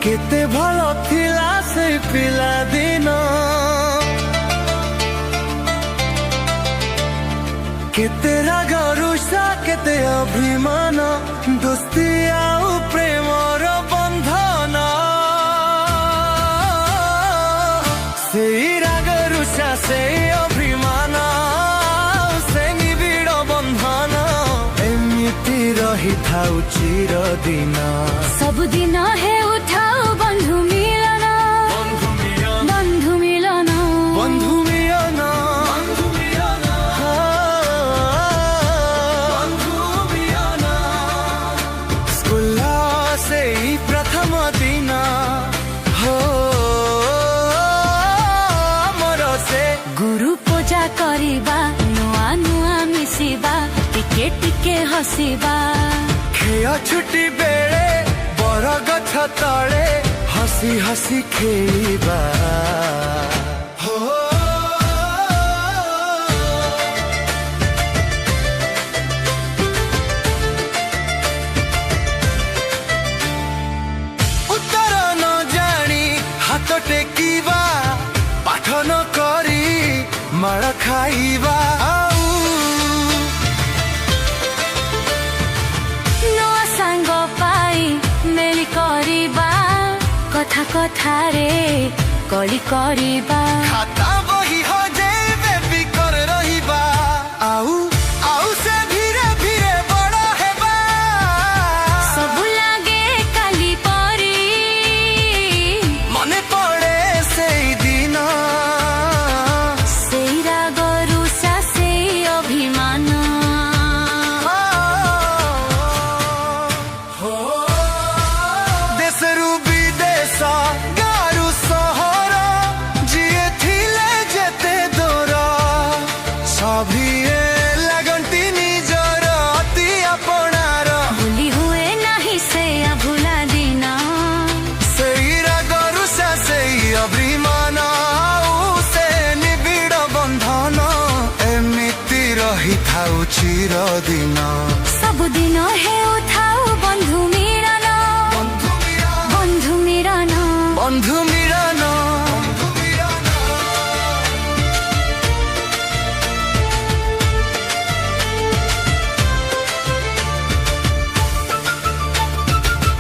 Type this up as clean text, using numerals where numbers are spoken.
केते भलो थिला से पिला दिन केते राग रुषा केते अभिमान दोस्ती आउ प्रेमर बंधन से राग रुषा से अभिमान से निबिड़ बंधन एमिति रही थाउ चिरदिन सब दिन है उठाओ बंधु मिलन बंधु मिलन बंधु मिलन स्कूल से ही प्रथम दिन हो मोर से गुरु पूजा करिबा नुआ नुआ मिसिबा टिके टिके हसिबा खेय छुट्टी बेले बर गछ तले हसी हसी खेलिबा हो उत्तर न जानी हाथ टेकिबा पाठ न करी माड़ खाइबा नुआ सांग पाई मेली करिबा कथा कथा रे कली करिबा खाता बही हो जेबे बिकर रहिबा आउ आउ से धीरे धीरे बड़ा हेबा सब लागे काली परी मने पड़े सेई दिन सेई राग रुषा सेई अभिमान हो देशरु विदेश गारु सहर जिए थिले जेते दूर सभिए लगंती निजर अति अपनार भूली हुए नहीं से भूला दिन सेई राग रुषा सेई अभिमान से निबिड़ बंधन एमिति रही थाउ चिरदिन सब दिन है